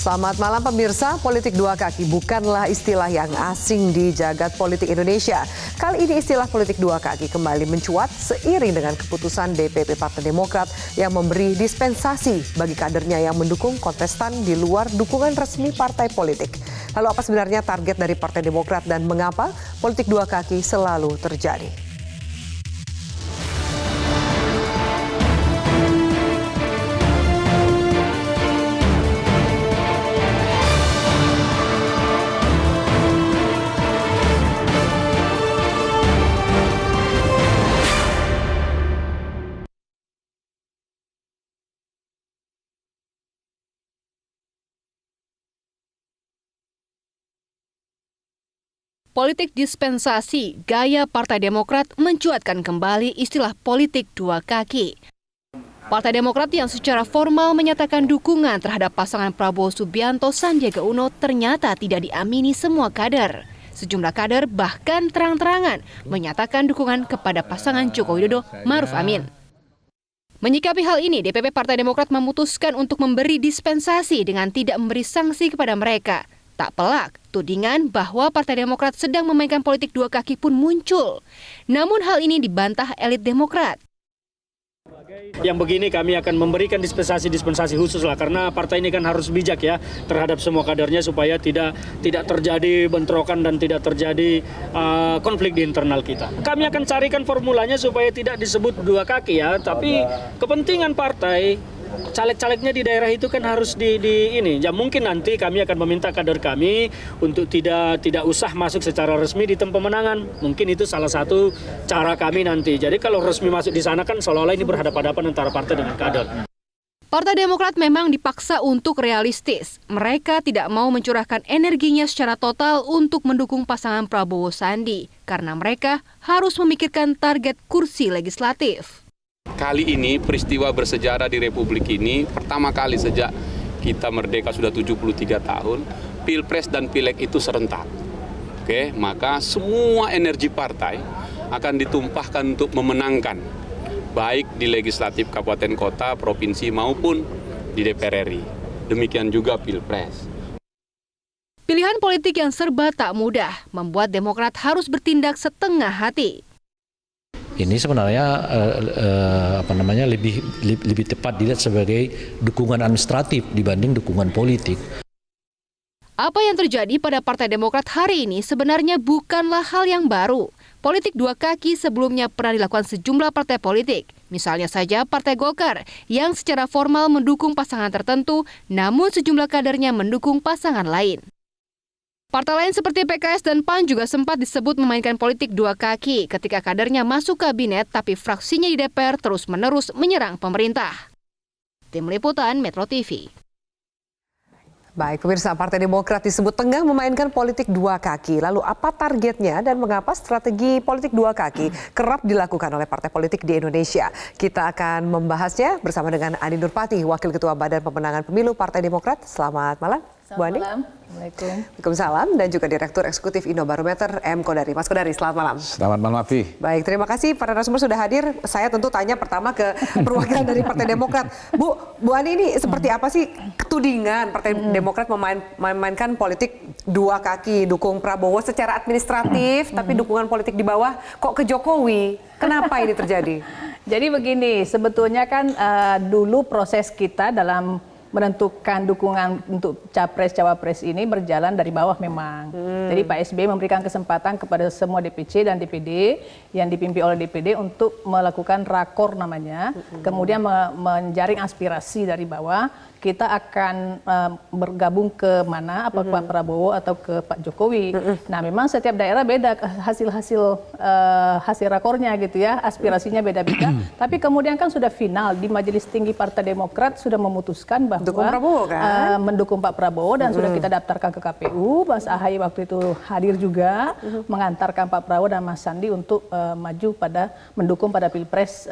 Selamat malam pemirsa, politik dua kaki bukanlah istilah yang asing di jagat politik Indonesia. Kali ini istilah politik dua kaki kembali mencuat seiring dengan keputusan DPP Partai Demokrat yang memberi dispensasi bagi kadernya yang mendukung kontestan di luar dukungan resmi partai politik. Lalu apa sebenarnya target dari Partai Demokrat dan mengapa politik dua kaki selalu terjadi? Politik dispensasi, gaya Partai Demokrat mencuatkan kembali istilah politik dua kaki. Partai Demokrat yang secara formal menyatakan dukungan terhadap pasangan Prabowo Subianto Sandiaga Uno ternyata tidak diamini semua kader. Sejumlah kader bahkan terang-terangan menyatakan dukungan kepada pasangan Joko Widodo Ma'ruf Amin. Menyikapi hal ini, DPP Partai Demokrat memutuskan untuk memberi dispensasi dengan tidak memberi sanksi kepada mereka. Tak pelak, tudingan bahwa Partai Demokrat sedang memainkan politik dua kaki pun muncul. Namun hal ini dibantah elit Demokrat. Yang begini kami akan memberikan dispensasi khusus lah, karena partai ini kan harus bijak ya terhadap semua kadernya supaya tidak terjadi bentrokan dan tidak terjadi konflik di internal kita. Kami akan carikan formulanya supaya tidak disebut dua kaki ya, tapi kepentingan partai, caleg-calegnya di daerah itu kan harus ini. Ya mungkin nanti kami akan meminta kader kami untuk tidak usah masuk secara resmi di tim pemenangan. Mungkin itu salah satu cara kami nanti. Jadi kalau resmi masuk di sana kan seolah-olah ini berhadapan-hadapan antara partai dengan kader. Partai Demokrat memang dipaksa untuk realistis. Mereka tidak mau mencurahkan energinya secara total untuk mendukung pasangan Prabowo Sandi karena mereka harus memikirkan target kursi legislatif. Kali ini peristiwa bersejarah di Republik ini pertama kali sejak kita merdeka sudah 73 tahun, Pilpres dan Pileg itu serentak. Oke, maka semua energi partai akan ditumpahkan untuk memenangkan baik di legislatif kabupaten kota, provinsi maupun di DPR RI. Demikian juga Pilpres. Pilihan politik yang serba tak mudah membuat Demokrat harus bertindak setengah hati. Ini sebenarnya lebih tepat dilihat sebagai dukungan administratif dibanding dukungan politik. Apa yang terjadi pada Partai Demokrat hari ini sebenarnya bukanlah hal yang baru. Politik dua kaki sebelumnya pernah dilakukan sejumlah partai politik. Misalnya saja Partai Golkar yang secara formal mendukung pasangan tertentu, namun sejumlah kadernya mendukung pasangan lain. Partai lain seperti PKS dan PAN juga sempat disebut memainkan politik dua kaki ketika kadernya masuk kabinet tapi fraksinya di DPR terus-menerus menyerang pemerintah. Tim Liputan Metro TV. Baik, pemirsa, Partai Demokrat disebut tengah memainkan politik dua kaki. Lalu apa targetnya dan mengapa strategi politik dua kaki kerap dilakukan oleh partai politik di Indonesia? Kita akan membahasnya bersama dengan Andi Nurpati, Wakil Ketua Badan Pemenangan Pemilu Partai Demokrat. Selamat malam, Bu Andi. Waalaikumsalam. Dan juga Direktur Eksekutif Indobarometer M. Kodari. Mas Kodari, selamat malam. Selamat malam, Afi. Baik, terima kasih para narasumber sudah hadir. Saya tentu tanya pertama ke perwakilan dari Partai Demokrat. Bu Ani, ini seperti apa sih tudingan Partai Demokrat memainkan politik dua kaki, dukung Prabowo secara administratif, tapi dukungan politik di bawah kok ke Jokowi? Kenapa ini terjadi? Jadi begini, sebetulnya kan dulu proses kita dalam menentukan dukungan untuk capres-cawapres ini berjalan dari bawah memang. Jadi Pak SBY memberikan kesempatan kepada semua DPC dan DPD yang dipimpin oleh DPD untuk melakukan rakor namanya, kemudian menjaring aspirasi dari bawah. Kita akan bergabung ke mana, apa Pak Prabowo atau ke Pak Jokowi. Nah, memang setiap daerah beda hasil rakornya gitu ya, aspirasinya beda-beda. Tapi kemudian kan sudah final di Majelis Tinggi Partai Demokrat sudah memutuskan bahwa mendukung Pak Prabowo dan sudah kita daftarkan ke KPU. Mas Ahaye waktu itu hadir juga mengantarkan Pak Prabowo dan Mas Sandi untuk mendukung pada Pilpres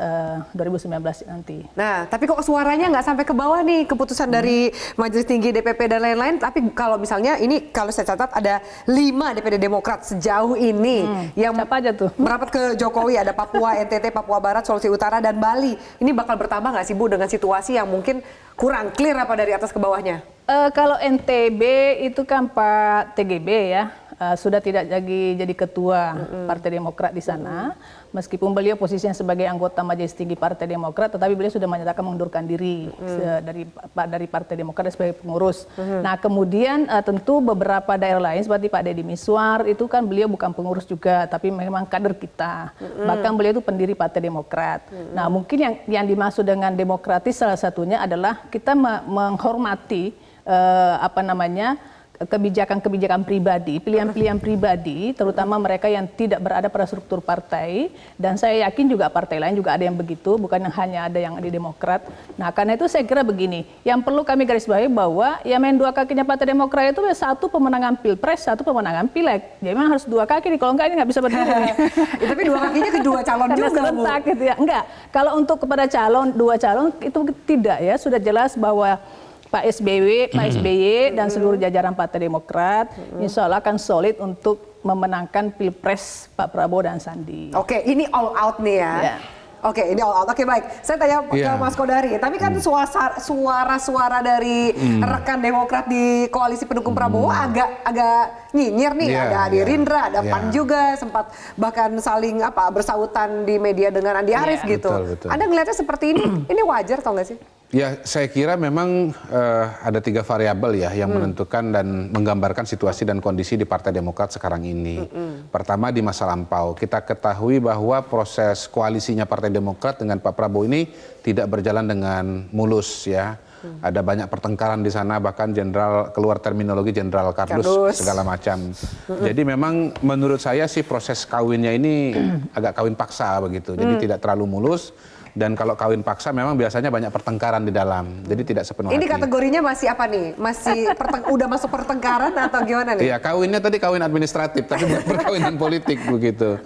2019 nanti. Nah, tapi kok suaranya nggak sampai ke bawah nih keputusan dari Majelis Tinggi DPP dan lain-lain, tapi kalau misalnya ini kalau saya catat ada 5 DPD Demokrat sejauh ini yang siapa aja tuh merapat ke Jokowi, ada Papua, NTT, Papua Barat, Sulawesi Utara dan Bali. Ini bakal bertambah nggak sih Bu dengan situasi yang mungkin kurang clear apa dari atas ke bawahnya? Kalau NTB itu kan Pak TGB ya, sudah tidak lagi jadi ketua Partai Demokrat di sana. Meskipun beliau posisinya sebagai anggota Majelis Tinggi Partai Demokrat, tetapi beliau sudah menyatakan mengundurkan diri dari Partai Demokrat sebagai pengurus. Nah kemudian tentu beberapa daerah lain seperti Pak Deddy Miswar itu kan beliau bukan pengurus juga, tapi memang kader kita. Bahkan beliau itu pendiri Partai Demokrat. Nah mungkin yang dimaksud dengan demokratis salah satunya adalah kita menghormati kebijakan-kebijakan pribadi, pilihan-pilihan pribadi, terutama mereka yang tidak berada pada struktur partai, dan saya yakin juga partai lain juga ada yang begitu, bukan hanya ada yang di Demokrat. Nah, karena itu saya kira begini, yang perlu kami garis bawahi bahwa ya main dua kakinya Partai Demokrat itu satu pemenangan Pilpres, satu pemenangan Pileg. Jadi memang harus dua kaki nih, kalau enggak ini nggak bisa berdiri. Tapi dua kakinya kedua calon juga, serentak, Bu. Gitu ya. Enggak, kalau untuk kepada dua calon itu tidak ya, sudah jelas bahwa Pak SBY dan seluruh jajaran Partai Demokrat insya Allah akan solid untuk memenangkan Pilpres Pak Prabowo dan Sandi. Oke, ini all out nih ya. Yeah. Oke, ini all out. Oke, baik. Saya tanya ke Mas Kodari. Tapi kan suara-suara dari rekan Demokrat di koalisi pendukung Prabowo agak nyinyir nih. Ada Gerindra, ada PAN juga, sempat bahkan saling bersautan di media dengan Andi Arief gitu. Betul. Anda ngelihatnya seperti ini, ini wajar atau nggak sih? Ya, saya kira memang ada 3 variabel ya yang menentukan dan menggambarkan situasi dan kondisi di Partai Demokrat sekarang ini. Pertama di masa lampau, kita ketahui bahwa proses koalisinya Partai Demokrat dengan Pak Prabowo ini tidak berjalan dengan mulus ya. Ada banyak pertengkaran di sana, bahkan keluar terminologi Jenderal Kardus segala macam. Jadi memang menurut saya sih proses kawinnya ini agak kawin paksa begitu. Jadi tidak terlalu mulus. Dan kalau kawin paksa memang biasanya banyak pertengkaran di dalam, jadi tidak sepenuh hati. Ini kategorinya masih apa nih? Masih udah masuk pertengkaran atau gimana nih? Iya, kawinnya tadi kawin administratif, tapi bukan perkawinan politik begitu.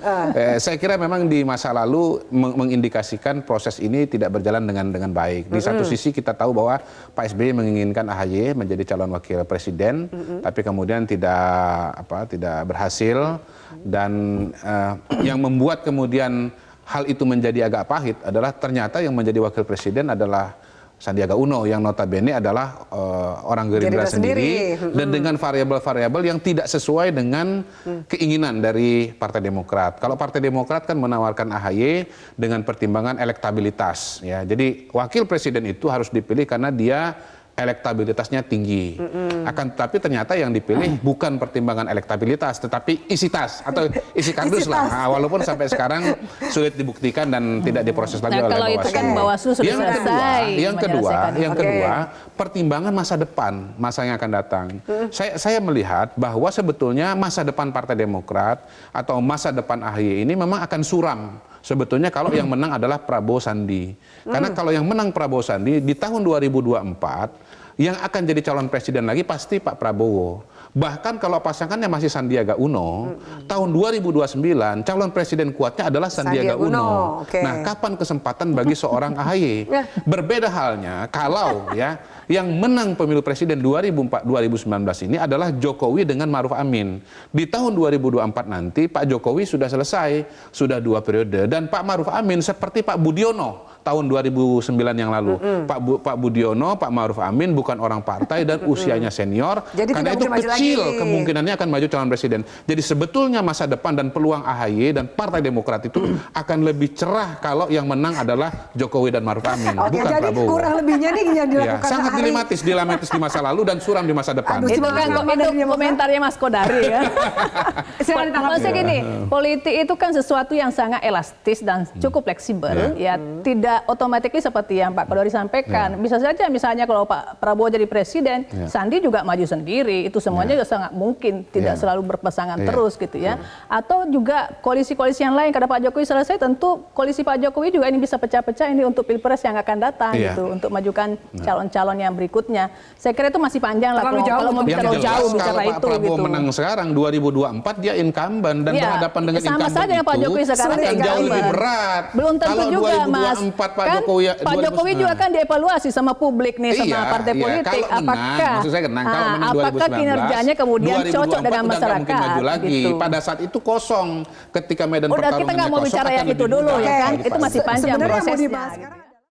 Saya kira memang di masa lalu mengindikasikan proses ini tidak berjalan dengan baik. Di satu sisi kita tahu bahwa Pak SBY menginginkan AHY menjadi calon wakil presiden, tapi kemudian tidak berhasil. Dan yang membuat kemudian hal itu menjadi agak pahit adalah ternyata yang menjadi wakil presiden adalah Sandiaga Uno yang notabene adalah orang Gerindra sendiri dan dengan variabel-variabel yang tidak sesuai dengan keinginan dari Partai Demokrat. Kalau Partai Demokrat kan menawarkan AHY dengan pertimbangan elektabilitas ya. Jadi wakil presiden itu harus dipilih karena dia elektabilitasnya tinggi. Akan tetapi ternyata yang dipilih bukan pertimbangan elektabilitas, tetapi isi tas atau isi kardus lah. Nah, walaupun sampai sekarang sulit dibuktikan dan tidak diproses lagi oleh kalau Bawaslu. itu kan Bawaslu sudah selesai. Yang kedua, pertimbangan masa depan, masa yang akan datang. Saya melihat bahwa sebetulnya masa depan Partai Demokrat atau masa depan AHY ini memang akan suram. Sebetulnya kalau yang menang adalah Prabowo Sandi. Karena kalau yang menang Prabowo Sandi di tahun 2024 yang akan jadi calon presiden lagi pasti Pak Prabowo. Bahkan kalau pasangannya masih Sandiaga Uno, tahun 2029 calon presiden kuatnya adalah Sandiaga Uno. Nah, kapan kesempatan bagi seorang AHY? Berbeda halnya kalau ya yang menang pemilu presiden 2019 ini adalah Jokowi dengan Ma'ruf Amin. Di tahun 2024 nanti Pak Jokowi sudah selesai, sudah 2 periode, dan Pak Ma'ruf Amin seperti Pak Budiono tahun 2009 yang lalu. Pak Budiono, Pak Ma'ruf Amin bukan orang partai dan usianya senior, jadi karena itu kecil kemungkinannya akan maju calon presiden. Jadi sebetulnya masa depan dan peluang AHY dan Partai Demokrat itu akan lebih cerah kalau yang menang adalah Jokowi dan Ma'ruf Amin, bukan jadi Prabowo. Kurang lebihnya nih yang dilakukan sangat dilematis di masa lalu dan suram di masa depan. Itu kan komentarnya Mas Kodari ya. Maksudnya gini, politik itu kan sesuatu yang sangat elastis dan cukup fleksibel. Ya, tidak otomatis seperti yang Pak Kodari sampaikan. Bisa saja misalnya kalau Pak Prabowo jadi presiden, Sandi juga maju sendiri. Itu semuanya juga sangat mungkin, tidak selalu berpasangan terus gitu ya. Atau juga koalisi-koalisi yang lain, karena Pak Jokowi selesai, tentu koalisi Pak Jokowi juga ini bisa pecah-pecah ini untuk Pilpres yang akan datang gitu, untuk majukan calon-calon yang berikutnya. Saya kira itu masih panjang lah kalau mau bicara jauh bicara itu. Kalau Pak Prabowo menang sekarang 2024 dia incumbent dan berhadapan dengan incumbent sama saja dengan Pak Jokowi sekarang akan jauh lebih berat. Belum tentu kalau juga Mas. Pak Jokowi juga kan dievaluasi sama publik nih, sama partai politik. Apakah kinerjanya kemudian cocok dengan masyarakat? Maju lagi. Gitu. Pada saat itu kosong ketika medan pertarungannya. Udah kita nggak mau bicara yang itu dulu ya kan? Itu masih panjang prosesnya.